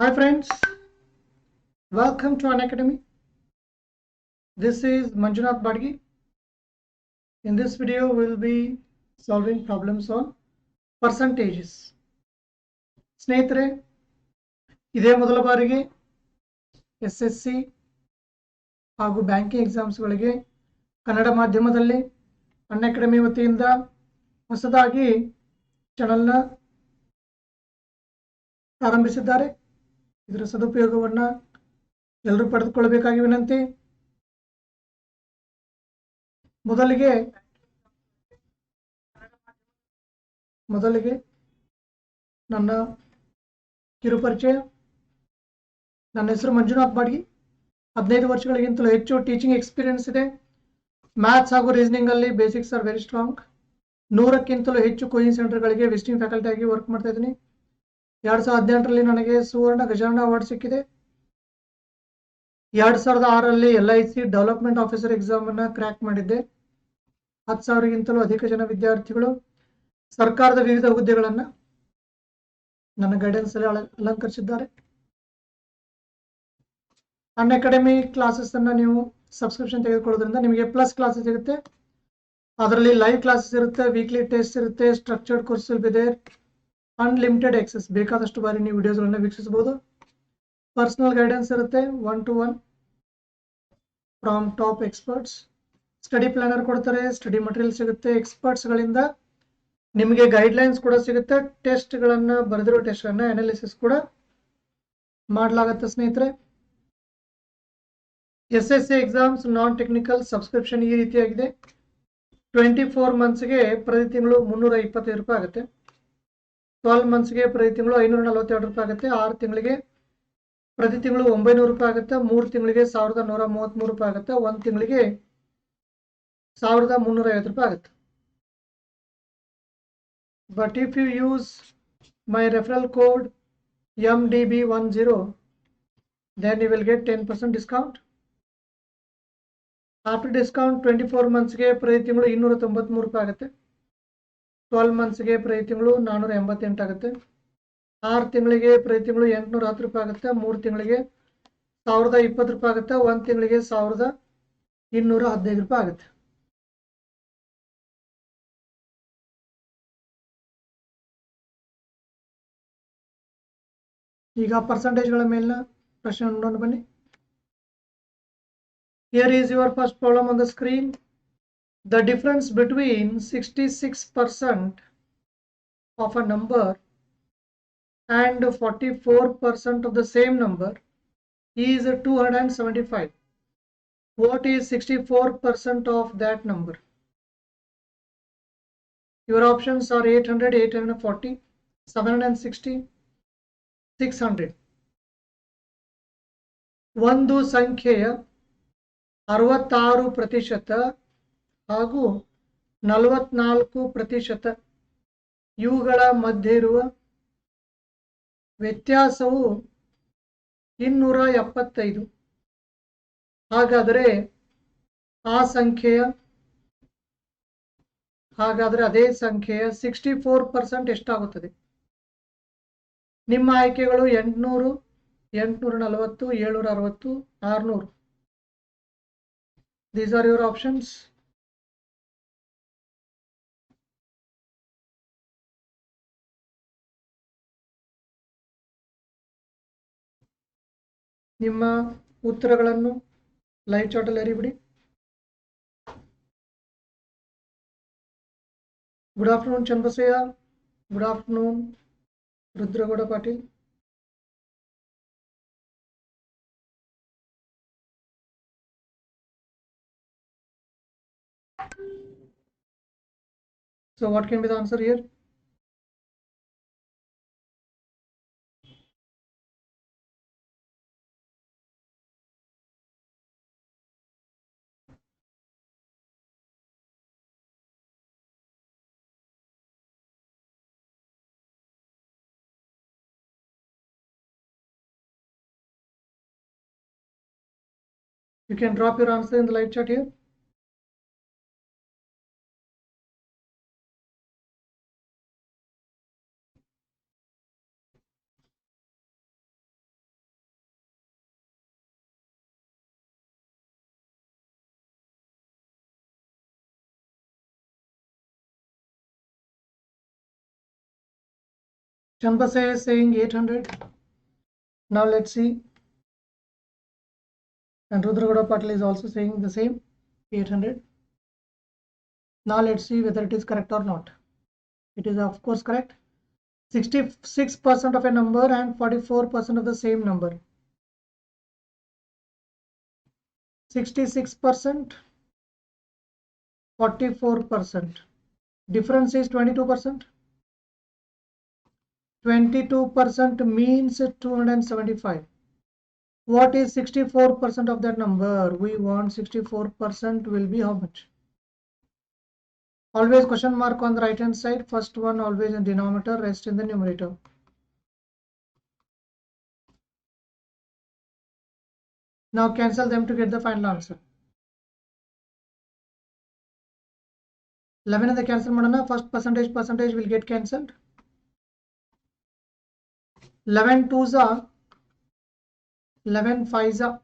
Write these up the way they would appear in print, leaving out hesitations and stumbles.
Hi friends, welcome to Unacademy. This is Manjunath Badagi. In this video, we'll be solving problems on percentages. ಸ್ನೇಹಿತರೆ, ಇದೇ ಮೊದಲ ಬಾರಿಗೆ SSC ಹಾಗೂ banking ಎಕ್ಸಾಮ್ಸ್ಗಳಿಗೆ Kannada ಮಾಧ್ಯಮದಲ್ಲಿ ಅನ್ಅಕಾಡೆಮಿ ವತಿಯಿಂದ ಹೊಸದಾಗಿ ಚಾನೆಲ್ನ ಪ್ರಾರಂಭಿಸಿದ್ದಾರೆ. ಇದರ ಸದುಪಯೋಗವನ್ನು ಎಲ್ಲರೂ ಪಡೆದುಕೊಳ್ಳಬೇಕಾಗಿ ವಿನಂತಿ. ಮೊದಲಿಗೆ ನನ್ನ ಕಿರುಪರಿಚಯ. ನನ್ನ ಹೆಸರು ಮಂಜುನಾಥ್ ಬಾಡ್ಗಿ. 15 ವರ್ಷಗಳಿಗಿಂತಲೂ ಹೆಚ್ಚು ಟೀಚಿಂಗ್ ಎಕ್ಸ್ಪೀರಿಯನ್ಸ್ ಇದೆ. ಮ್ಯಾಥ್ಸ್ ಹಾಗೂ ರೀಸನಿಂಗ್ ಅಲ್ಲಿ ಬೇಸಿಕ್ಸ್ ಆರ್ ವೆರಿ ಸ್ಟ್ರಾಂಗ್. 100ಕ್ಕಿಂತಲೂ ಹೆಚ್ಚು ಕೋಚಿಂಗ್ ಸೆಂಟರ್ಗಳಿಗೆ ವಿಸಿಟಿಂಗ್ ಫ್ಯಾಕಲ್ಟಿ ಆಗಿ ವರ್ಕ್ ಮಾಡ್ತಾ ಇದ್ದೀನಿ. 2018ರಲ್ಲಿ ನನಗೆ ಸುವರ್ಣ ಗಜಾನನ ಅವಾರ್ಡ್ ಸಿಕ್ಕಿದೆ. 2006ರಲ್ಲಿ LIC ಡೆವಲಪ್ಮೆಂಟ್ ಆಫೀಸರ್ ಎಕ್ಸಾಮ್ ಅನ್ನ ಕ್ರ್ಯಾಕ್ ಮಾಡಿದ್ದೆ. 10,000ಗಿಂತಲೂ ಅಧಿಕ ಜನ ವಿದ್ಯಾರ್ಥಿಗಳು ಸರ್ಕಾರದ ವಿವಿಧ ಹುದ್ದೆಗಳನ್ನು ನನ್ನ ಗೈಡೆನ್ಸ್ ಅಲ್ಲಿ ಅಲಂಕರಿಸಿದ್ದಾರೆ. ಅನ್ಅಕಾಡೆಮಿ ಕ್ಲಾಸಸ್ ಅನ್ನ ನೀವು ಸಬ್ಸ್ಕ್ರಿಪ್ಷನ್ ತೆಗೆದುಕೊಳ್ಳೋದ್ರಿಂದ ನಿಮಗೆ ಪ್ಲಸ್ ಕ್ಲಾಸಸ್ ಸಿಗುತ್ತೆ. ಅದರಲ್ಲಿ ಲೈವ್ ಕ್ಲಾಸಸ್ ಇರುತ್ತೆ, ವೀಕ್ಲಿ ಟೆಸ್ಟ್ ಇರುತ್ತೆ, structured course will be there, unlimited access, ಬೇಕಾದಷ್ಟು ಬಾರಿ ನೀವು ವಿಡಿಯೋಸ್ಗಳನ್ನ ವೀಕ್ಷಿಸಬಹುದು. ಪರ್ಸನಲ್ ಗೈಡೆನ್ಸ್ ಇರುತ್ತೆ, 1-to-1 from top experts. Study planner ಕೊಡ್ತಾರೆ, ಸ್ಟಡಿ ಮಟೀರಿಯಲ್ ಸಿಗುತ್ತೆ, ಎಕ್ಸ್ಪರ್ಟ್ಸ್ಗಳಿಂದ ನಿಮಗೆ ಗೈಡ್ಲೈನ್ಸ್ ಕೂಡ ಸಿಗುತ್ತೆ. ಟೆಸ್ಟ್ಗಳನ್ನು ಬರೆದಿರೋ ಟೆಸ್ಟ್ಗಳನ್ನು ಅನಾಲಿಸಿಸ್ ಕೂಡ ಮಾಡಲಾಗುತ್ತೆ. ಸ್ನೇಹಿತರೆ, SSC exams non technical subscription ಈ ರೀತಿಯಾಗಿದೆ. 24 ಮಂತ್ಸ್ಗೆ ಪ್ರತಿ ತಿಂಗಳು 325 ರೂಪಾಯಿ ಆಗುತ್ತೆ. 12 ಮಂತ್ಸ್ಗೆ ಪ್ರತಿ ತಿಂಗಳು 542 ರೂಪಾಯಿ ಆಗುತ್ತೆ. 6 ತಿಂಗಳಿಗೆ ಪ್ರತಿ ತಿಂಗಳು 900 ರೂಪಾಯಿ ಆಗುತ್ತೆ. 3 ತಿಂಗಳಿಗೆ 1133 ರೂಪಾಯಿ ಆಗುತ್ತೆ. 1 ತಿಂಗಳಿಗೆ 1350 ರೂಪಾಯಿ ಆಗುತ್ತೆ. But if you use my referral code MDB10, then you will get 10% discount. After discount 24 ಮಂತ್ಸ್ಗೆ ಪ್ರತಿ ತಿಂಗಳು 293 ರೂಪಾಯಿ ಆಗುತ್ತೆ. 12 ಮಂತ್ಸ್ಗೆ ಪ್ರತಿ ತಿಂಗಳು 488 ಆಗುತ್ತೆ. 6 ತಿಂಗಳಿಗೆ ಪ್ರತಿ ತಿಂಗಳು 810 ರೂಪಾಯಿ ಆಗುತ್ತೆ. 3 ತಿಂಗಳಿಗೆ 1020 ರೂಪಾಯಿ ಆಗುತ್ತೆ. 1 ತಿಂಗಳಿಗೆ 1215 ರೂಪಾಯಿ ಆಗುತ್ತೆ. ಈಗ ಪರ್ಸೆಂಟೇಜ್ಗಳ ಮೇಲಿನ ಪ್ರಶ್ನೆ ನೋಡೋಣ ಬನ್ನಿ. Here is your first problem on the screen. The difference between 66% of a number and 44% of the same number is 275. What is 64% of that number? Your options are 800, 840, 760, 600. ಒಂದು ಸಂಖ್ಯೆಯ 66% ಹಾಗೂ 44% ಇವುಗಳ ಮಧ್ಯೆ ಇರುವ ವ್ಯತ್ಯಾಸವು 275. ಹಾಗಾದರೆ ಅದೇ ಸಂಖ್ಯೆಯ 64% ಎಷ್ಟಾಗುತ್ತದೆ? ನಿಮ್ಮ ಆಯ್ಕೆಗಳು 800, 840, 760, 600. These are your options. ನಿಮ್ಮ ಉತ್ತರಗಳನ್ನು ಲೈವ್ ಚಾಟ್ ಅಲ್ಲಿ ಹರಿಬಿಡಿ. Good afternoon Chandraseya. Good afternoon Rudragouda Patil. So what can be the answer here? You can drop your answer in the live chat here. Chanbase is saying 800. Now let's see. And Rudragoda Patil is also saying the same, 800. Now let's see whether it is correct or not. It is of course correct. 66% of a number and 44% of the same number. 66%, 44%. Difference is 22%. 22% means 275. What is 64% of that number? We want 64% will be how much? Always question mark on the right hand side. First one always in denominator, rest in the numerator. Now cancel them to get the final answer. 11 in the cancel madana. First percentage will get cancelled. 11 2s are 11 5s are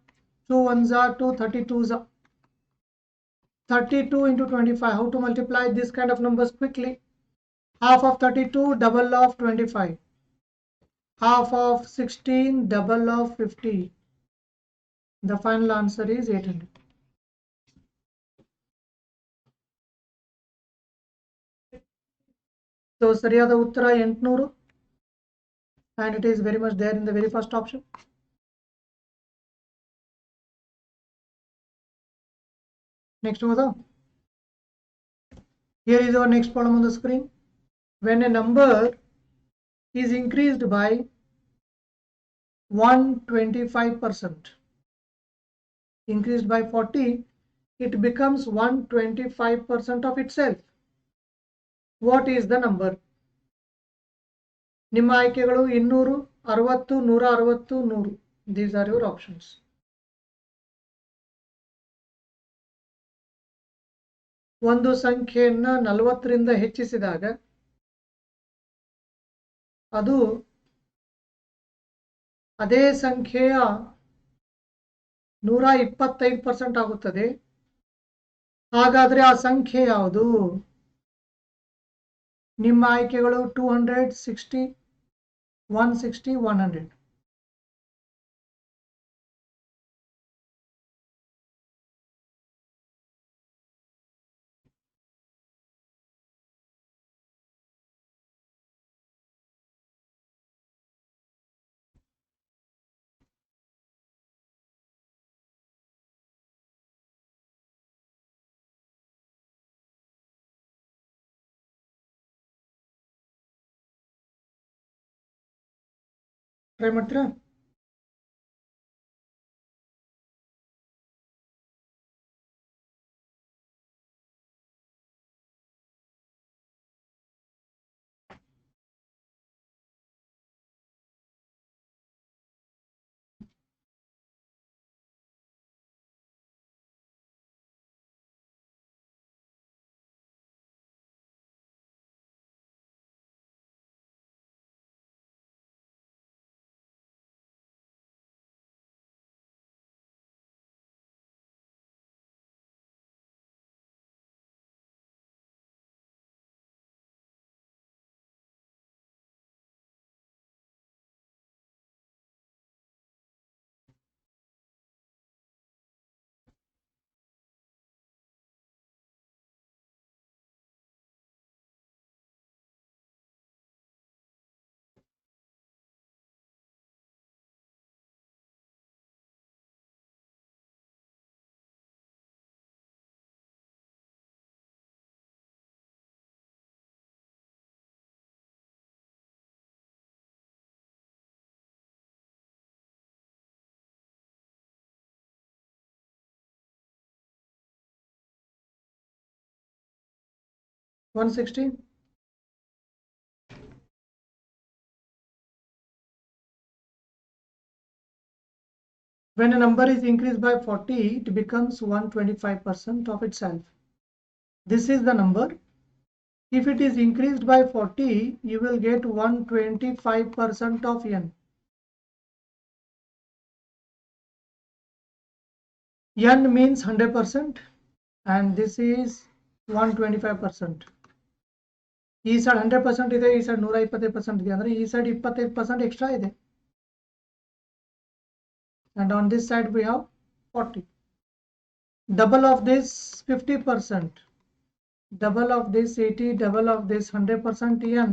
2 1s are 2 32s are 32 into 25. How to multiply this kind of numbers quickly? Half of 32, double of 25. Half of 16, double of 50. The final answer is 800. So Sariyada Uttara 800, and it is very much there in the very first option. Next over. Here is our next problem on the screen. When a number is increased by 125%, increased by 40, it becomes 125% of itself. What is the number? ನಿಮ್ಮ ಆಯ್ಕೆಗಳು 200, 60, 160, 100. These are your options. ಒಂದು ಸಂಖ್ಯೆಯನ್ನು 40ರಿಂದ ಹೆಚ್ಚಿಸಿದಾಗ ಅದು ಅದೇ ಸಂಖ್ಯೆಯ 125% ಆಗುತ್ತದೆ. ಹಾಗಾದ್ರೆ ಆ ಸಂಖ್ಯೆ ಯಾವುದು? ನಿಮ್ಮ ಆಯ್ಕೆಗಳು 200, 60, 160, 100. ಟ್ರೈ ಮಾಡ್ತೀರಾ? $160. When a number is increased by 40, it becomes 125% of itself. This is the number. If it is increased by 40, you will get 125% of n. N means 100%, and this is 125%. ಈ ಸೈಡ್ 100% ಇದೆ, ಈ side 125% ಇದೆ, ಅಂದ್ರೆ ಈ side 25% extra ಇದೆ. And on this side we have 40. Double of this 50%, double of this 80, double of this 100% n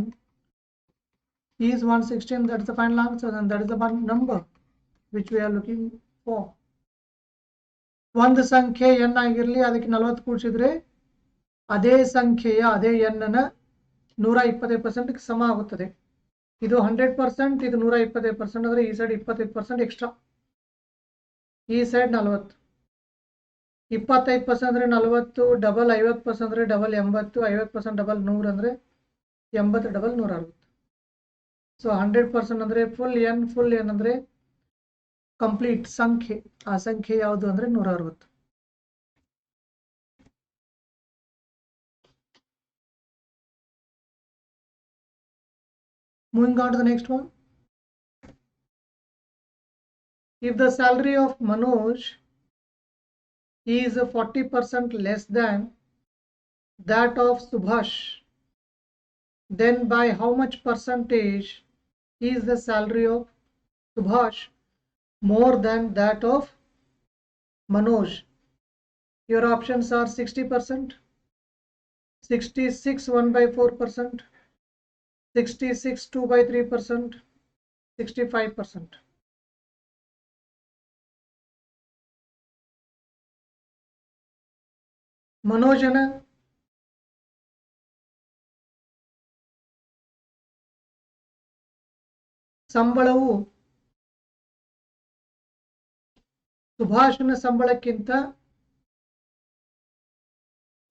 is 116. That is the final answer, and that is the one number which we are looking for. ಒಂದು ಸಂಖ್ಯೆ n ಆಗಿರಲಿ, ಅದಕ್ಕೆ 40 ಕೂಡಿಸಿದ್ರೆ ಅದೇ ಸಂಖ್ಯೆಯ ಅದೇ n ನ 125% ಸಮ ಆಗುತ್ತದೆ. ಇದು 100%, ಇದು 125%, ಅಂದ್ರೆ ಈ ಸೈಡ್ 25% ಎಕ್ಸ್ಟ್ರಾ, ಈ ಸೈಡ್ 40. 25% ಅಂದ್ರೆ 40, ಡಬಲ್ 50% ಅಂದ್ರೆ ಡಬಲ್ 80, 50% ಡಬಲ್ 100 ಅಂದ್ರೆ 80 ಡಬಲ್ 160. ಸೊ 100% ಅಂದ್ರೆ ಫುಲ್ ಎನ್ ಅಂದ್ರೆ ಕಂಪ್ಲೀಟ್ ಸಂಖ್ಯೆ. ಆ ಸಂಖ್ಯೆ ಯಾವುದು ಅಂದ್ರೆ 160. Moving on to the next one. If the salary of Manoj is 40% less than that of Subhash, then by how much percentage is the salary of Subhash more than that of Manoj? Your options are 60%, 66 1/4%, 66 2/3%, 65%. ಮನೋಜನ ಸಂಬಳವು ಸುಭಾಷನ ಸಂಬಳಕ್ಕಿಂತ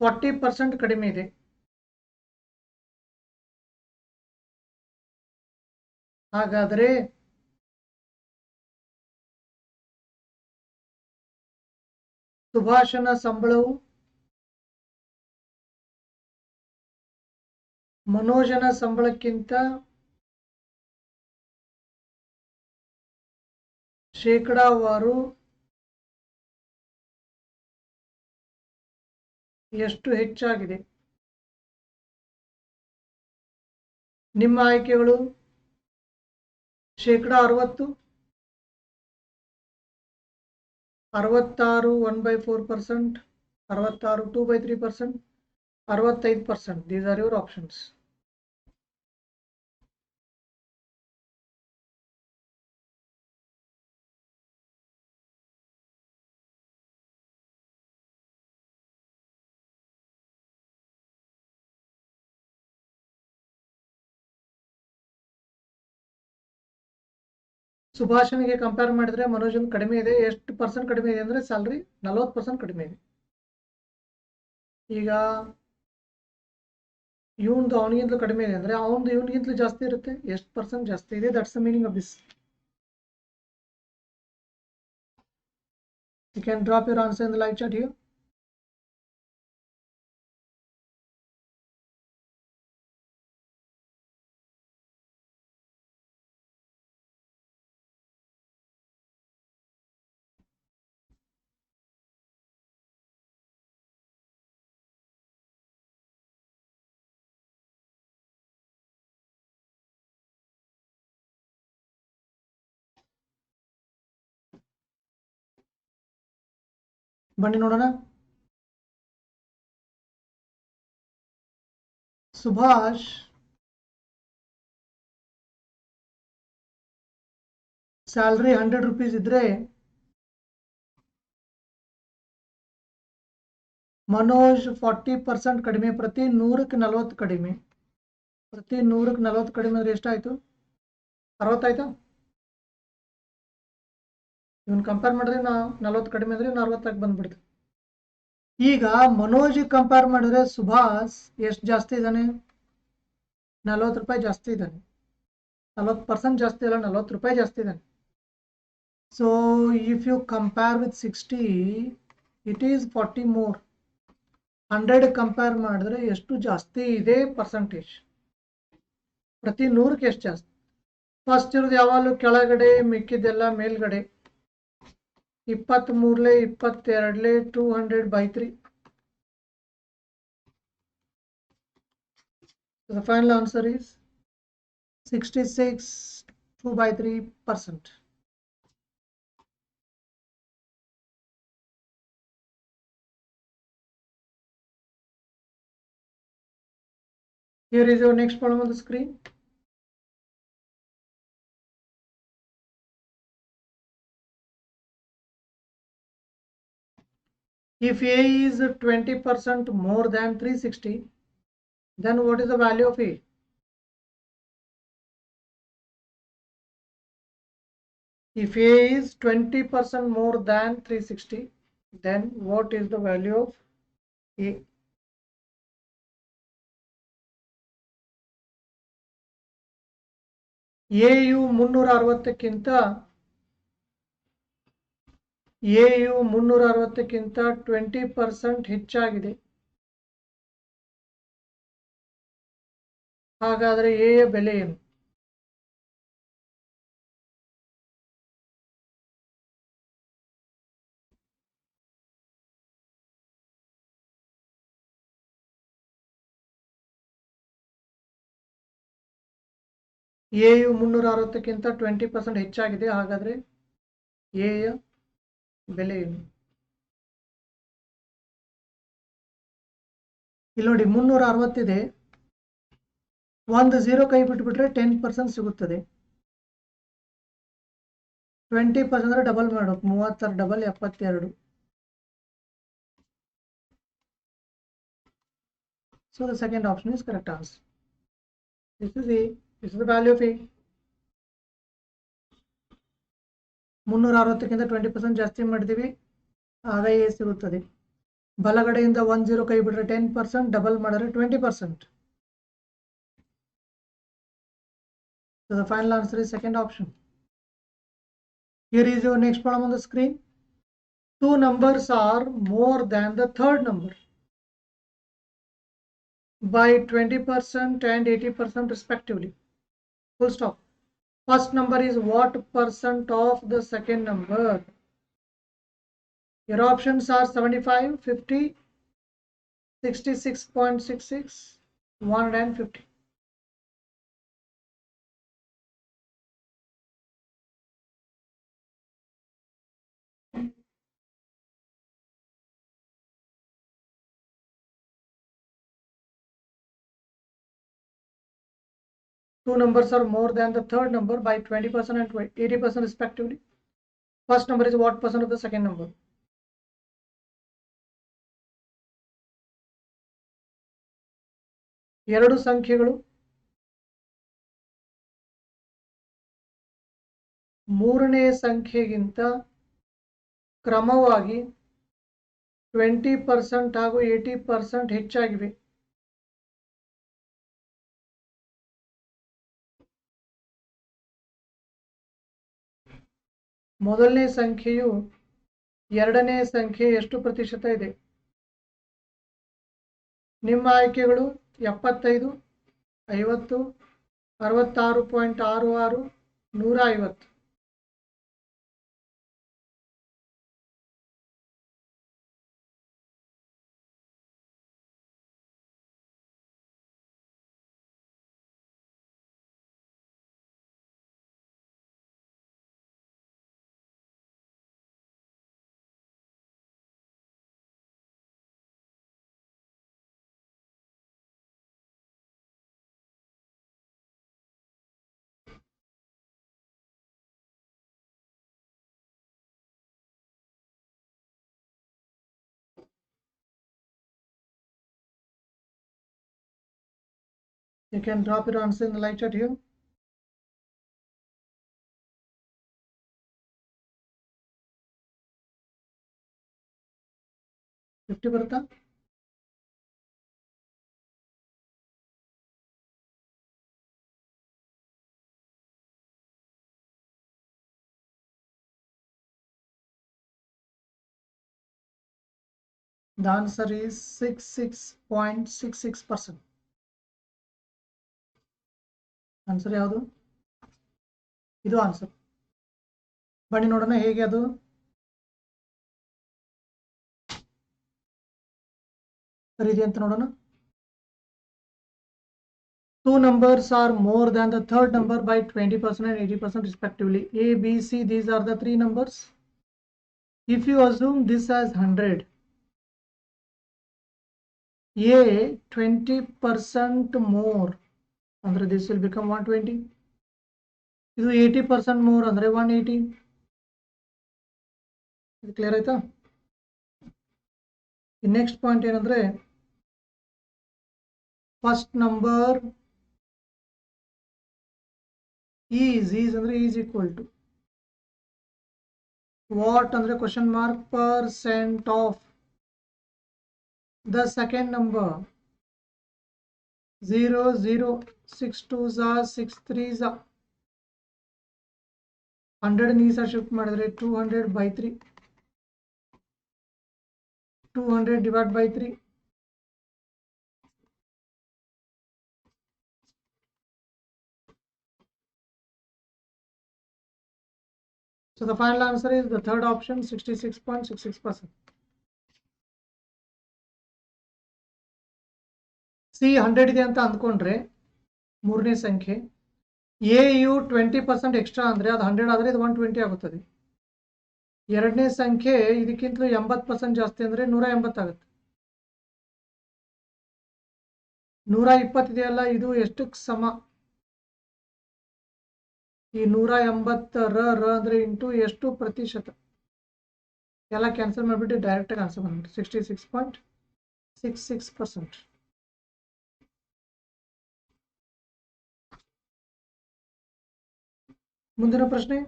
40% ಕಡಿಮೆ ಇದೆ. ಹಾಗಾದರೆ ಸುಭಾಷನ ಸಂಬಳವು ಮನೋಜನ ಸಂಬಳಕ್ಕಿಂತ ಶೇಕಡಾವಾರು ಎಷ್ಟು ಹೆಚ್ಚಾಗಿದೆ? ನಿಮ್ಮ ಆಯ್ಕೆಗಳು 60%, 66 1/4%, 66 2/3%, 65%. These are your options. ಸುಭಾಷನಿಗೆ ಕಂಪೇರ್ ಮಾಡಿದ್ರೆ ಮನೋಜನ್ ಕಡಿಮೆ ಇದೆ. ಎಷ್ಟು ಪರ್ಸೆಂಟ್ ಕಡಿಮೆ ಇದೆ ಅಂದ್ರೆ ಸ್ಯಾಲರಿ 40% ಕಡಿಮೆ ಇದೆ. ಈಗ ಇವನ್ದು ಅವನಿಗಿಂತಲೂ ಕಡಿಮೆ ಇದೆ ಅಂದ್ರೆ ಅವನದು ಇವನಿಗಿಂತಲೂ ಜಾಸ್ತಿ ಇರುತ್ತೆ. ಎಷ್ಟು ಪರ್ಸೆಂಟ್ ಜಾಸ್ತಿ ಇದೆ? That's the meaning of this. You can drop your answer in the live chat here. ಬನ್ನಿ ನೋಡೋಣ. ಸುಭಾಷ್ ಸ್ಯಾಲರಿ 100 ರೂಪೀಸ್ ಇದ್ರೆ ಮನೋಜ್ 40% ಕಡಿಮೆ, ಪ್ರತಿ 100ಕ್ಕೆ 40 ಕಡಿಮೆ. ಪ್ರತಿ 100ಕ್ಕೆ 40 ಕಡಿಮೆ ಅಂದ್ರೆ ಎಷ್ಟಾಯ್ತು? 60 ಆಯ್ತಾ? ಇವನ್ ಕಂಪೇರ್ ಮಾಡಿದ್ರೆ 40 ಕಡಿಮೆ ಅಂದ್ರೆ 40 ಬಂದ್ಬಿಡ್ತು. ಈಗ ಮನೋಜ್ ಕಂಪೇರ್ ಮಾಡಿದ್ರೆ ಸುಭಾಷ್ ಎಷ್ಟು ಜಾಸ್ತಿ ಇದ್ದಾನೆ? 40 ರೂಪಾಯಿ ಜಾಸ್ತಿ ಇದ್ದಾನೆ. 40% ಜಾಸ್ತಿ ಅಲ್ಲ, 40 ರೂಪಾಯಿ ಜಾಸ್ತಿ ಇದ್ದಾನೆ. So if you compare with 60, it is 40 more. 100 compare ಮಾಡಿದ್ರೆ ಎಷ್ಟು ಜಾಸ್ತಿ ಇದೆ ಪರ್ಸೆಂಟೇಜ್? ಪ್ರತಿ 100ಕ್ಕೆ ಎಷ್ಟು ಜಾಸ್ತಿ? ಫಸ್ಟ್ ಇರೋದು ಯಾವಾಗಲೂ ಕೆಳಗಡೆ, ಮಿಕ್ಕಿದೆಲ್ಲ ಮೇಲ್ಗಡೆ. 23 22 200/3. So the final answer is 66 2/3%. Here is your next problem on the screen. If A is 20% more than 360, then what is the value of A? If A is 20% more than 360, then what is the value of A? A ಯು 360ಕ್ಕಿಂತ A ಯು 360ಕ್ಕಿಂತ 20% ಹೆಚ್ಚಾಗಿದೆ. ಹಾಗಾದರೆ A ಯ ಬೆಲೆ ಏನು? A ಯು 360ಕ್ಕಿಂತ 20% ಹೆಚ್ಚಾಗಿದೆ. ಹಾಗಾದರೆ A ಯ ಬೆಲೆ ಏನು? ಇಲ್ಲಿ ನೋಡಿ 360 ಇದೆ. ಒಂದು 0 ಕೈ ಬಿಟ್ಬಿಟ್ರೆ 10% ಸಿಗುತ್ತದೆ. 20% ಅಂದ್ರೆ ಡಬಲ್ ಮಾಡಬೇಕು. 30 double 72. So the second option is correct answer. This is A. This is the value of A. 360ಕ್ಕಿಂತ 20% ಜಾಸ್ತಿ ಮಾಡಿದೀವಿ, ಆಗ A ಸಿಗುತ್ತದೆ. ಬಲಗಡೆಯಿಂದ 10 ಕೈ ಬಿಟ್ರೆ 10%, ಡಬಲ್ ಮಾಡಿದ್ರೆ 20%. So the final answer is second option. Here is your next problem on the screen. Two numbers are more than the third number by 20% and 80% respectively. Full stop. First number is what percent of the second number? Your options are 75, 50, 66.66, 150. Two numbers are more than the third number by 20% and 80% respectively. First number is what percent of the second number? ಎರಡು ಸಂಖ್ಯೆಗಳು ಮೂರನೇ ಸಂಖ್ಯೆಗಿಂತ ಕ್ರಮವಾಗಿ 20% ಹಾಗೂ 80% ಹೆಚ್ಚಾಗಿವೆ. ಮೊದಲನೇ ಸಂಖ್ಯೆಯು ಎರಡನೇ ಸಂಖ್ಯೆ ಎಷ್ಟು ಪ್ರತಿಶತ ಇದೆ? ನಿಮ್ಮ ಆಯ್ಕೆಗಳು 75, 50, 66.66, 150. You can drop your answer in the live chat here. $50 ಬರುತ್ತಾ? The answer is 66.66%. ಆನ್ಸರ್ ಯಾವುದು? ಇದು ಆನ್ಸರ್. ಬನ್ನಿ ನೋಡೋಣ ಹೇಗೆ ಅದು ಸರಿ ಇದೆ ಅಂತ ನೋಡೋಣ. two numbers are more than the third number by 20% and 80% respectively. A, B, C, these are the three numbers. If you assume this as 100, A 20% more, andre this will become 120. Idu 80% more andre 180. Idu clear aita? The next point ಏನಂದ್ರೆ first number is andre is equal to what andre question mark percent of the second number 0 0 6 2s are 6 3s are 100 ni sa shift ಮಾಡಿದ್ರೆ 200 by 3 200 divided by 3. So the final answer is the third option, 66.66%. C 100 ಇದೆ ಅಂತ ಅಂದ್ಕೊಂಡ್ರೆ ಮೂರನೇ ಸಂಖ್ಯೆ A you 20% extra ಅಂದ್ರೆ ಅದು 100 ಆದ್ರೆ ಇದು 120 ಆಗುತ್ತದೆ. ಎರಡನೇ ಸಂಖ್ಯೆ ಇದಕ್ಕಿಂತಲೂ 80% ಜಾಸ್ತಿ ಅಂದ್ರೆ 180 ಆಗುತ್ತೆ. 120 ಇದೆಯಲ್ಲ ಇದು ಎಷ್ಟಕ್ಕೆ ಸಮ? ಈ 180 ರ ಅಂದ್ರೆ ಇಂಟು ಎಷ್ಟು ಪ್ರತಿಶತ? ಎಲ್ಲ ಕ್ಯಾನ್ಸಲ್ ಮಾಡಿಬಿಟ್ಟು ಡೈರೆಕ್ಟ್ ಆಗಿ ಆನ್ಸರ್ ಬಂದ್ಬಿಟ್ಟು 66.66%. ಮುಂದಿನ ಪ್ರಶ್ನೆ.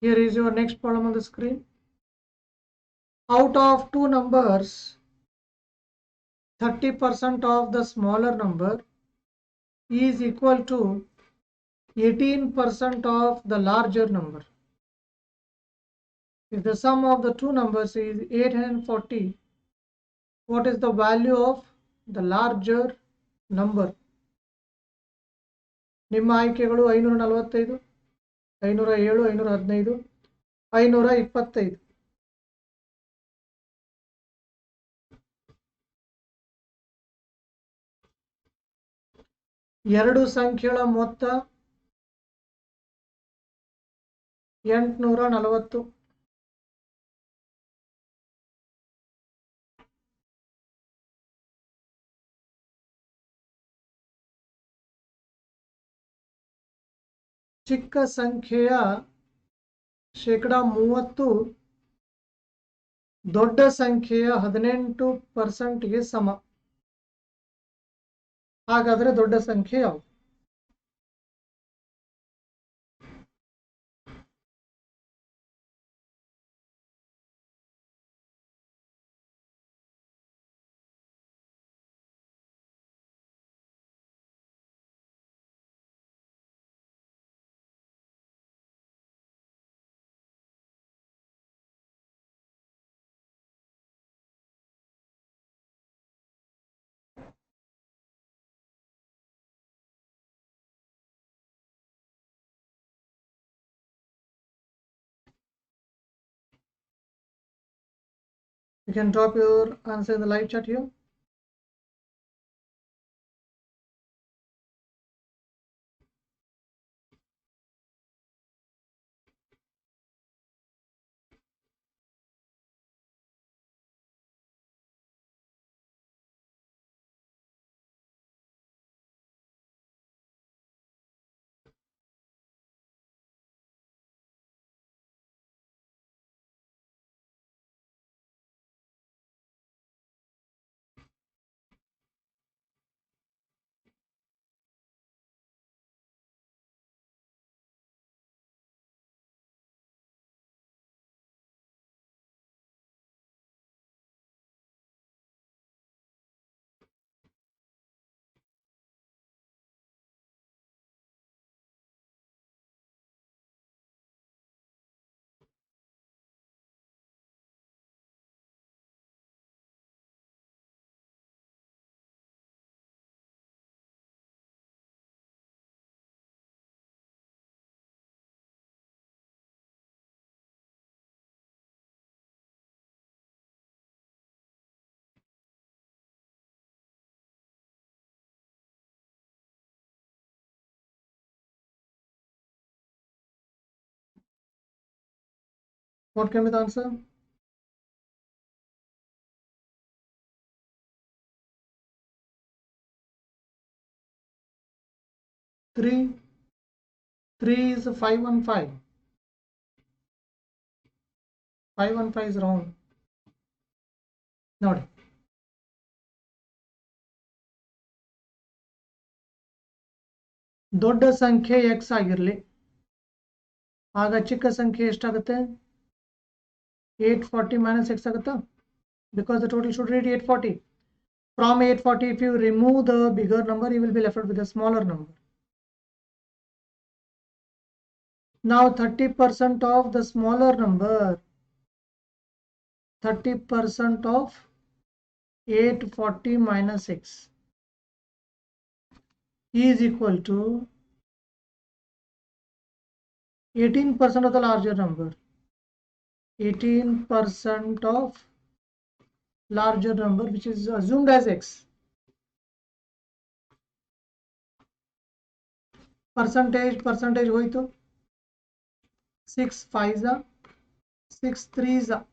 Here is your next problem on the screen. Out of two numbers, 30% of the smaller number is equal to 18% of the larger number. If the sum of the two numbers is 840, what is the value of the larger number? ನಿಮ್ಮ ಆಯ್ಕೆಗಳು 545, 507, 515, 525. ಎರಡು ಸಂಖ್ಯೆಗಳ ಮೊತ್ತ 840. ಚಿಕ್ಕ ಸಂಖ್ಯೆಯ ಶೇಕಡ 30 ದೊಡ್ಡ ಸಂಖ್ಯೆಯ 18%ಗೆ ಸಮ. ಹಾಗಾದರೆ ದೊಡ್ಡ ಸಂಖ್ಯೆ ಯಾವುದು? You can drop your answer in the live chat here. What can be the answer? 3. 3 is 515. 515 is wrong. ನೋಡಿ, ದೊಡ್ಡ ಸಂಖ್ಯೆ x ಆಗಿರಲಿ, ಆಗ ಚಿಕ್ಕ ಸಂಖ್ಯೆ ಎಷ್ಟಾಗುತ್ತೆ? 840 minus x ಆಗುತ್ತಾ? Because the total should read 840. From 840, if you remove the bigger number, you will be left with a smaller number. Now 30% of the smaller number, 30% of 840 minus x is equal to 18% of the larger number. 18% of larger number, which is assumed as x. Percentage hoito 6 5s are 6 3s are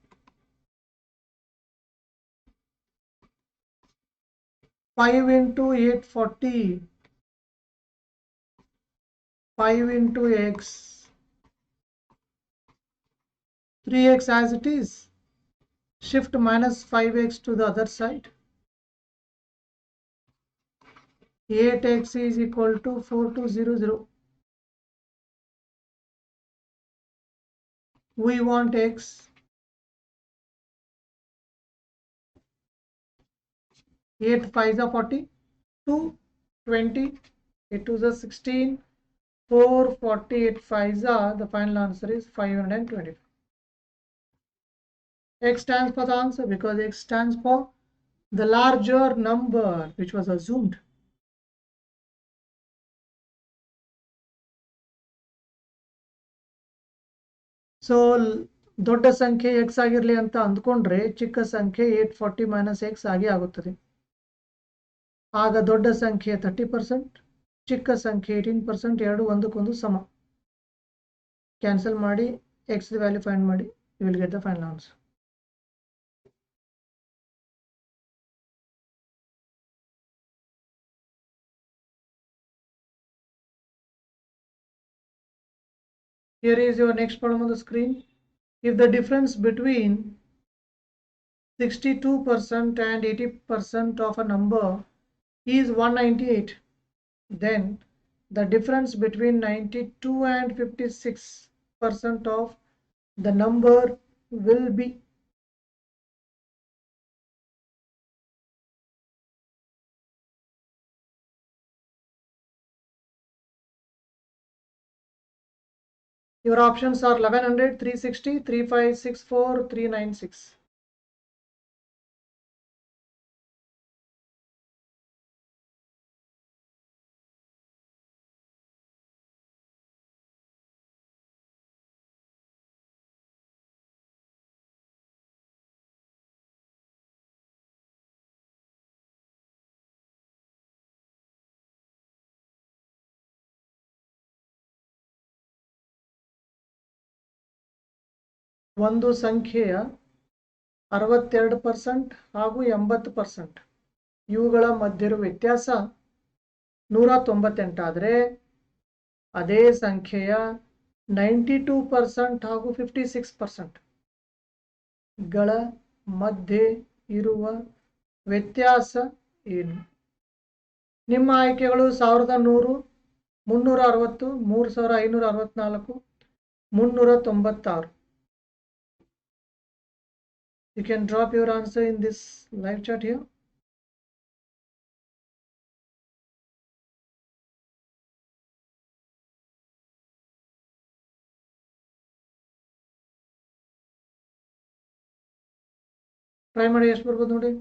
5 into 840, 5 into x, 3x as it is. Shift minus 5x to the other side. 8x is equal to 4200. We want x. 8 5s are 40, 2 20, 8 2s are 16, 4 40, 8 5s are, the final answer is 525. X stands for the answer because x stands for the larger number which was assumed. So ದೊಡ್ಡ ಸಂಖ್ಯೆ x ಆಗಿರಲಿ ಅಂತ ಅಂದ್ಕೊಂಡ್ರೆ ಚಿಕ್ಕ ಸಂಖ್ಯೆ 840 minus x ಆಗಿ ಆಗುತ್ತದೆ. ಆಗ ದೊಡ್ಡ ಸಂಖ್ಯೆ 30%, ಚಿಕ್ಕ ಸಂಖ್ಯೆ 18%, ಎರಡು ಒಂದಕ್ಕೊಂದು ಸಮ. ಕ್ಯಾನ್ಸಲ್ ಮಾಡಿ x ದ ವ್ಯಾಲ್ಯೂ ಫೈಂಡ್ ಮಾಡಿ, you will get the final answer. Here is your next problem on the screen. If the difference between 62% and 80% of a number is 198, then the difference between 92 and 56% of the number will be. Your options are 1100, 360, 3564, 396. ಒಂದು ಸಂಖ್ಯೆಯ 62% ಹಾಗೂ 80% ಇವುಗಳ ಮಧ್ಯೆ ಇರುವ ವ್ಯತ್ಯಾಸ 198 ಆದರೆ ಅದೇ ಸಂಖ್ಯೆಯ 92% ಹಾಗೂ 56% ಗಳ ಮಧ್ಯೆ ಇರುವ ವ್ಯತ್ಯಾಸ ಏನು? ನಿಮ್ಮ ಆಯ್ಕೆಗಳು 1100, 360, 3564, 396. You can drop your answer in this live chat here. Try ಮಾಡಿ ಎಷ್ಟು ಬರ್ಬೋದು ನೋಡಿ.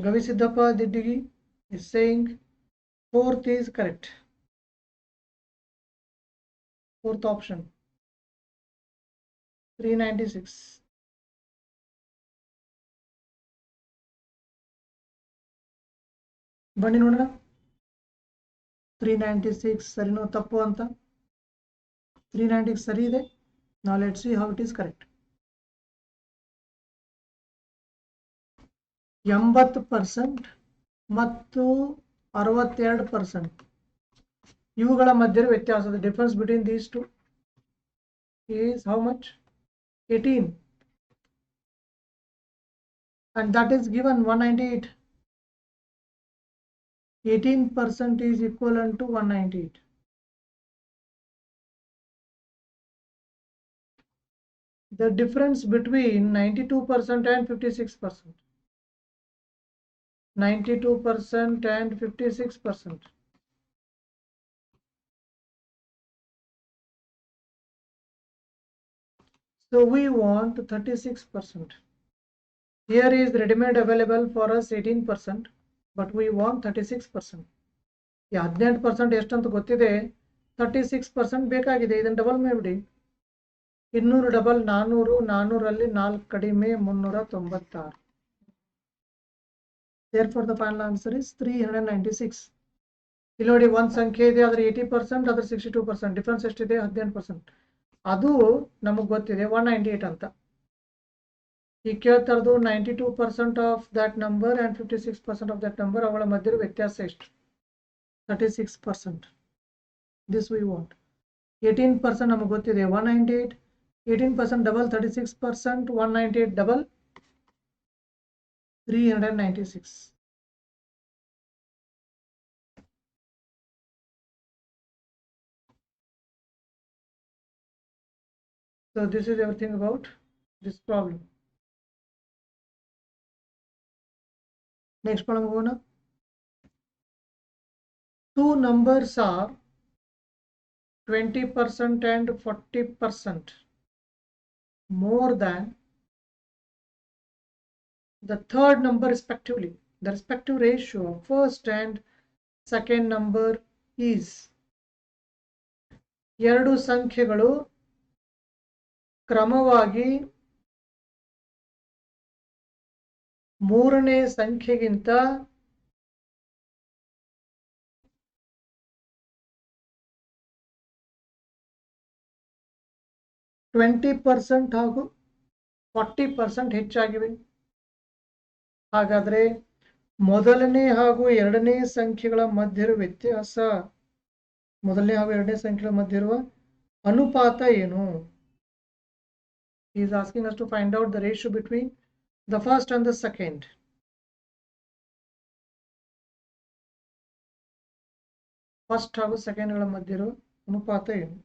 Gavisiddhappa Diddigi is saying fourth is correct. Fourth option 396. ಬನ್ನಿ ನೋಡೋಣ 396 ಸರಿನೋ ತಪ್ಪು ಅಂತ 396 ಸರಿ ಇದೆ. Now let's see how it is correct. 80% ಮತ್ತು 62% ಇವುಗಳ ಮಧ್ಯೆ ವ್ಯತ್ಯಾಸದ difference between these two is how much? 18, and that is given 198. 18% is equivalent to 198. The difference between 92% and 56%. 92% and 56%. So we want 36%. Here is ready-made available for us 18%, but we want 36%. ಈ 18% ಎಷ್ಟಂತ ಗೊತ್ತಿದೆ, 36% ಬೇಕಾಗಿದೆ. ಇದನ್ನು double ಮಾಡಿಬಿಡಿ. 200 double 400, 400ರಲ್ಲಿ 4 ಕಡಿಮೆ 396. Therefore the final answer is 396. ಇಲ್ಲಿ ನೋಡಿ ಒಂದು ಸಂಖ್ಯೆ ಇದೆ, ಅದರ 80%, ಅದರ 62%. ಡಿಫರೆನ್ಸ್ ಎಷ್ಟಿದೆ? 18%. ಅದು ನಮಗೆ ಗೊತ್ತಿದೆ 198 ಅಂತ. ಈ ಕೇಳ್ತಾರದು 92% of that number and 56% of that number, ಅವುಗಳ ಮಧ್ಯೆ ವ್ಯತ್ಯಾಸ ಎಷ್ಟು? 36%. This we want. 18% ನಮಗೆ ಗೊತ್ತಿದೆ 198. 18% double 36%, 198 double 396. So this is everything about this problem. Next problem go na. Two numbers are 20% and 40% more than the third number respectively. The respective ratio of first and second number is. ಎರಡು ಸಂಖ್ಯೆಗಳು ಕ್ರಮವಾಗಿ ಮೂರನೇ ಸಂಖ್ಯೆಗಿಂತ 20% ಹಾಗೂ 40% ಹೆಚ್ಚಾಗಿವೆ. ಹಾಗಾದರೆ ಮೊದಲನೇ ಹಾಗೂ ಎರಡನೇ ಸಂಖ್ಯೆಗಳ ಮಧ್ಯೆ ಇರುವ ವ್ಯತ್ಯಾಸ, ಮೊದಲನೇ ಹಾಗೂ ಎರಡನೇ ಸಂಖ್ಯೆಗಳ ಮಧ್ಯೆ ಇರುವ ಅನುಪಾತ ಏನು? He is asking us to find out the ratio between the first and the second. First ಹಾಗೂ ಸೆಕೆಂಡ್ ಗಳ ಮಧ್ಯೆ ಇರುವ ಅನುಪಾತ ಏನು?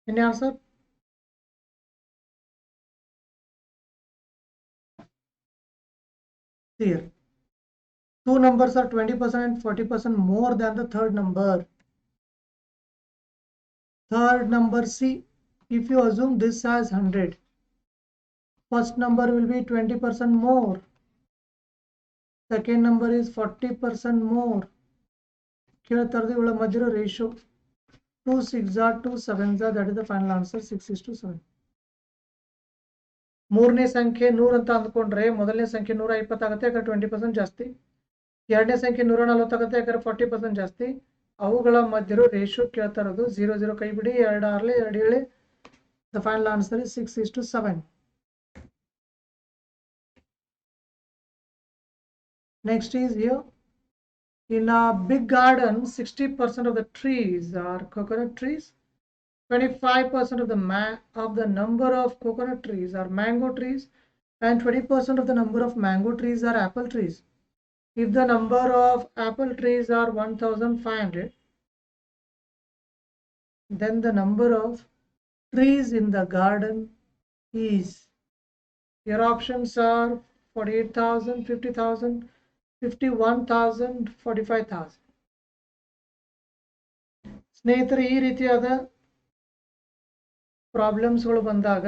Any answer? Here, two numbers are 20% and 40% more than the third number. Third number C If you assume this as 100, first number will be 20% more, second number is 40% more. ಕೇಳ್ತಾರದು ಇವಳ ಮಧ್ಯೆ ratio 2 6 are 2 7s are, that is the final answer 6:7. ಮೂರನೇ ಸಂಖ್ಯೆ 100 ಅಂತ ಅಂದ್ಕೊಂಡ್ರೆ ಮೊದಲನೇ ಸಂಖ್ಯೆ 120 ಆಗುತ್ತೆ, ಯಾಕಂದ್ರೆ 20% ಜಾಸ್ತಿ. ಎರಡನೇ ಸಂಖ್ಯೆ 140 ಆಗುತ್ತೆ, ಯಾಕಂದ್ರೆ 40% ಜಾಸ್ತಿ. ಅವುಗಳ ಮಧ್ಯೆ ರೇಷಿಯೋ ಕೇಳ್ತಾ ಇರೋದು. 0 0 ಕೈ ಬಿಡಿ, 2 6 2 7. The final answer is 6:7. Next is here. In a big garden, 60% of the trees are coconut trees. 25% of the number of coconut trees are mango trees, and 20% of the number of mango trees are apple trees. If the number of apple trees are 1,500, then the number of trees in the garden is, your options are 48,000, 50,000, 51,000, 45,000. ಸ್ನೇಹಿತರೆ, ಈ ರೀತಿಯಾದ ಪ್ರಾಬ್ಲಮ್ಸ್ಗಳು ಬಂದಾಗ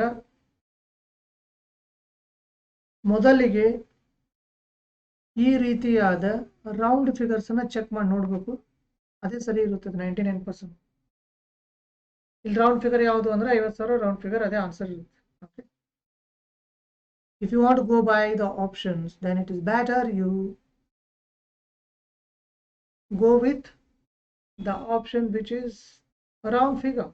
ಮೊದಲಿಗೆ ಈ ರೀತಿಯಾದ round figures ಅನ್ನ check ಮಾಡಿ ನೋಡಬೇಕು. ಅದೇ ಸರಿ ಇರುತ್ತದೆ 99%. ಇಲ್ಲಿ ರೌಂಡ್ ಫಿಗರ್ ಯಾವುದು ಅಂದ್ರೆ 50,000 ರೌಂಡ್ ಫಿಗರ್, ಅದೇ ಆನ್ಸರ್ ಇರುತ್ತೆ. Okay, if you want to go by the options, then it is better you go with the option which is a round figure.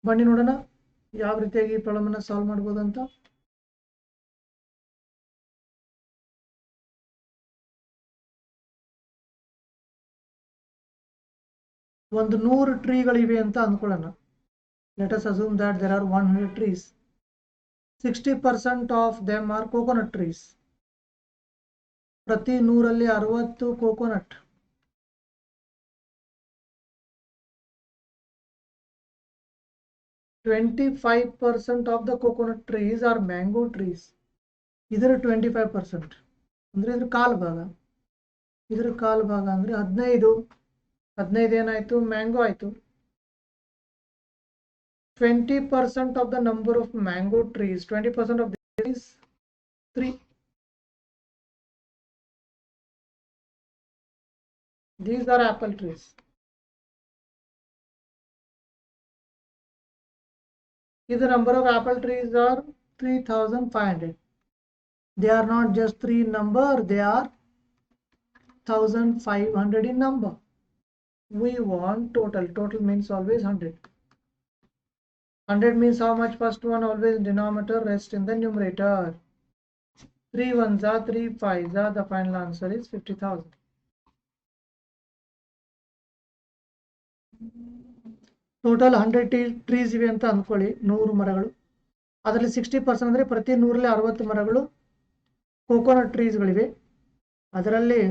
ಬನ್ನಿ ನೋಡೋಣ ಯಾವ ರೀತಿಯಾಗಿ ಈ ಪ್ರಾಬ್ಲಮ್ ಅನ್ನು ಸಾಲ್ವ್ ಮಾಡಬಹುದು ಅಂತ. ಒಂದು 100 ಟ್ರೀಗಳಿವೆ ಅಂತ ಅಂದ್ಕೊಳ್ಳೋಣ. Let us assume that there are 100 trees. 60% of them are coconut trees. ಪ್ರತಿ 100ರಲ್ಲಿ 60 coconut. 25% of the coconut trees are mango trees. ಇದರ 25% ಅಂದ್ರೆ ಇದ್ರ ಕಾಲು ಭಾಗ. ಇದರ ಕಾಲು ಭಾಗ ಅಂದ್ರೆ 15 ಏನಾಯ್ತು, ಮ್ಯಾಂಗೋ ಆಯ್ತು. 20% of the number of mango trees, 20% of this is 3. These are apple trees. If the number of apple trees are 3,500, they are not just 3 in number, they are 1,500 in number. We want total. Total means always 100. 100 means how much? First one always denominator, rest in the numerator. 3 1s are 3 5s are. The final answer is 50,000. Total 100 trees ಇವೆ ಅಂತ ಅಂದ್ಕೊಳ್ಳಿ, 100 ಮರಗಳು. ಅದರಲ್ಲಿ 60% ಅಂದರೆ ಪ್ರತಿ 100ರಲ್ಲಿ 60 ಮರಗಳು coconut ಟ್ರೀಸ್ಗಳಿವೆ. ಅದರಲ್ಲಿ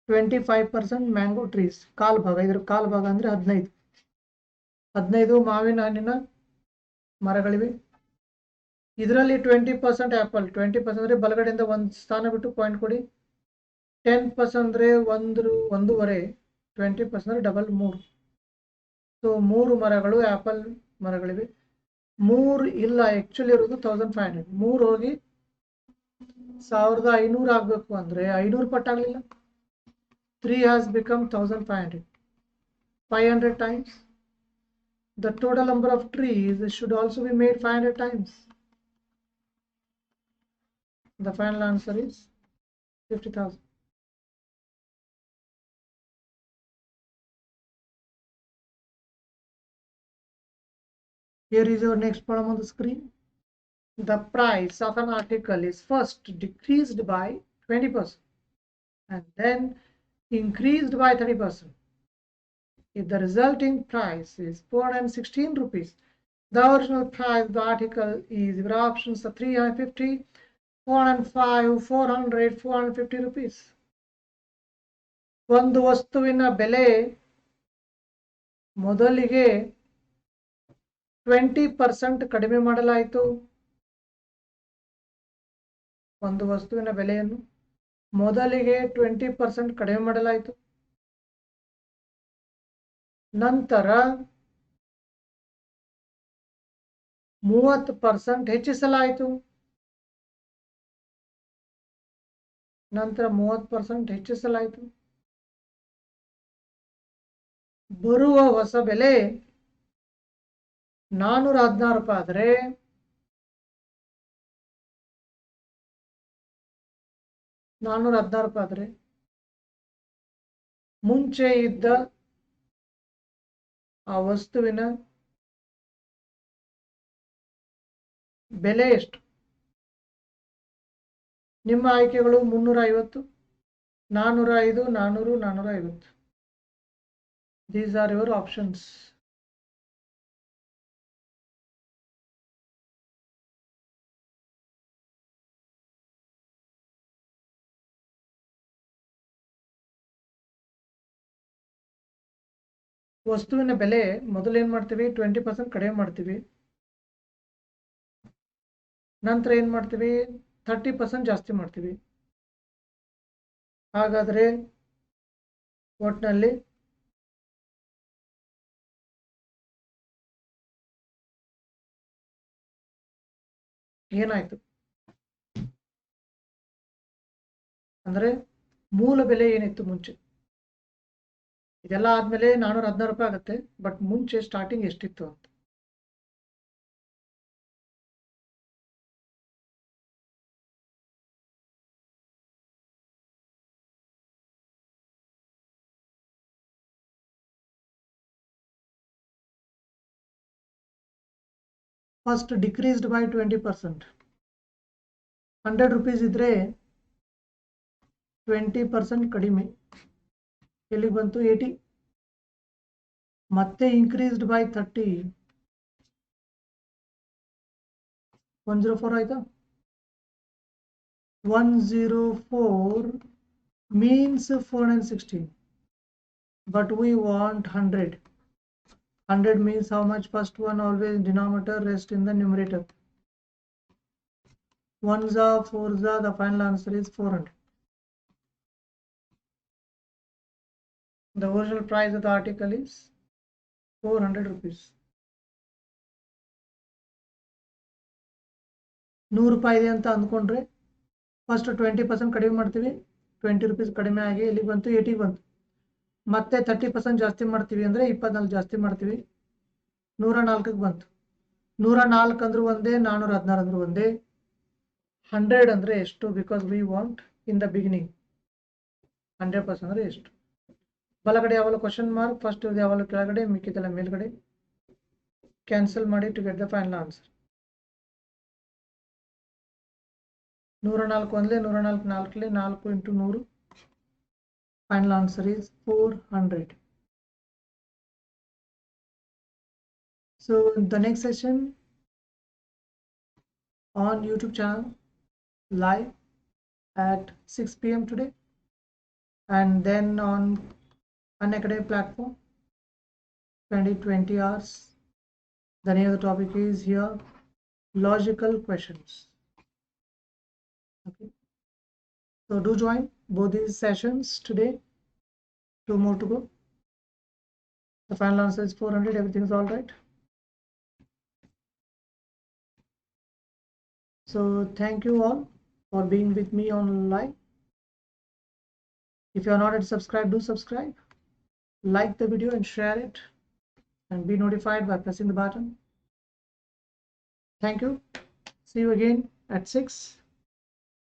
25% mango trees, ಕಾಲು ಭಾಗ. ಇದರ ಕಾಲು ಭಾಗ ಅಂದರೆ 15 ಮಾವಿನ ಹಣ್ಣಿನ ಮರಗಳಿವೆ. ಇದರಲ್ಲಿ 20% ಆ್ಯಪಲ್. 20% ಅಂದರೆ ಬಲಗಡೆಯಿಂದ ಒಂದು ಸ್ಥಾನ ಬಿಟ್ಟು ಪಾಯಿಂಟ್ ಕೊಡಿ. 10% ಅಂದರೆ 1.5. 20% ಅಂದರೆ ಡಬಲ್ 3. ಸೊ 3 ಮರಗಳು ಆ್ಯಪಲ್ ಮರಗಳಿವೆ. 3 ಇಲ್ಲ, ಆ್ಯಕ್ಚುಲಿ ಇರೋದು 1,500. 3 ಹೋಗಿ 1,500 ಆಗಬೇಕು ಅಂದರೆ 500 ಪಟ್ಟಾಗಲಿಲ್ಲ. 3 has become 1,500. 500 times. The total number of trees should also be made 500 times. The final answer is 50,000. Here is your next problem on the screen. The price of an article is first decreased by 20% and then increased by 30%. If the resulting price is 416 rupees, the original price of the article is, your options are 350, 405, 400, 450 rupees. ಒಂದು ವಸ್ತುವಿನ ಬೆಲೆ ಮೊದಲಿಗೆ 20% ಕಡಿಮೆ ಮಾಡಲಾಯಿತು. ಒಂದು ವಸ್ತುವಿನ ಬೆಲೆಯನ್ನು ಮೊದಲಿಗೆ 20% ಕಡಿಮೆ ಮಾಡಲಾಯಿತು, ನಂತರ 30% ಹೆಚ್ಚಿಸಲಾಯಿತು, ನಂತರ 30% ಹೆಚ್ಚಿಸಲಾಯಿತು. ಬರುವ ಹೊಸ ಬೆಲೆ 416 ರೂಪಾಯಿ ಆದರೆ ಮುಂಚೆ ಇದ್ದ ಆ ವಸ್ತುವಿನ ಬೆಲೆ ಎಷ್ಟು? ನಿಮ್ಮ ಆಯ್ಕೆಗಳು 350, 405, 400, 450. These are your options. ವಸ್ತುವಿನ ಬೆಲೆ ಮೊದಲು ಏನು ಮಾಡ್ತೀವಿ? 20% ಕಡಿಮೆ ಮಾಡ್ತೀವಿ. ನಂತರ ಏನು ಮಾಡ್ತೀವಿ? 30% ಜಾಸ್ತಿ ಮಾಡ್ತೀವಿ. ಹಾಗಾದರೆ ಒಟ್ಟಿನಲ್ಲಿ ಏನಾಯ್ತು ಅಂದರೆ ಮೂಲ ಬೆಲೆ ಏನಿತ್ತು ಮುಂಚೆ? ಇದೆಲ್ಲ ಆದ್ಮೇಲೆ 416 ರೂಪಾಯಿ ಆಗುತ್ತೆ, ಬಟ್ ಮುಂಚೆ ಸ್ಟಾರ್ಟಿಂಗ್ ಎಷ್ಟಿತ್ತು ಅಂತ. First decreased by 20%. 100 ರೂಪೀಸ್ ಇದ್ರೆ 20% ಕಡಿಮೆ, ಎಲ್ಲಿಗೆ ಬಂತು? 80. ಮತ್ತೆ ಇನ್ಕ್ರೀಸ್ಡ್ ಬೈ 30, 104 ಆಯ್ತಾ? 104 means 416, but we want 100. 100 means how much? First one always denominator, rest in the numerator. 1s are 4s are, the final answer is 400. The original price of the article is 400 rupees. 100 ರೂಪಾಯಿ ಇದೆ ಅಂತ ಅಂದ್ಕೊಂಡ್ರೆ first 20% ಕಡಿಮೆ ಮಾಡ್ತೀವಿ, 20 rupees ಕಡಿಮೆ ಆಗಿ ಇಲ್ಲಿಗೆ ಬಂತು, 80 ಬಂತು. ಮತ್ತೆ 30% ಜಾಸ್ತಿ ಮಾಡ್ತೀವಿ ಅಂದರೆ 24 ಜಾಸ್ತಿ ಮಾಡ್ತೀವಿ, 104ಕ್ಕೆ ಬಂತು. 104 ಅಂದ್ರೂ ಒಂದೇ, 416 ಅಂದ್ರೂ ಒಂದೇ. 100 ಅಂದರೆ ಎಷ್ಟು? Because we want in the beginning 100% ಅಂದರೆ ಎಷ್ಟು? ಬಲಗಡೆ ಯಾವಾಗಲೂ ಕ್ವಶನ್ ಮಾರ್ಕ್, ಫಸ್ಟ್ ಯಾವಾಗಲೂ ಕೆಳಗಡೆ, ಮಿಕ್ಕಿದೆಲ್ಲ ಮೇಲ್ಗಡೆ. ಕ್ಯಾನ್ಸಲ್ ಮಾಡಿ to get the final answer. 104 ಒಂದಲೇ, 104 ನಾಲ್ಕಲೇ, 4 into 100. Final answer is 400. So the next session on YouTube channel live at 6 p.m. today, and then on Unacademy platform 20 hours. The name of the topic is here logical questions. Okay, so do join both these sessions today. 2 more to go. The final answer is 400. Everything is all right. So thank you all for being with me on live. If you are not yet subscribed, do subscribe, like the video and share it, and be notified by pressing the button. Thank you. See you again at 6.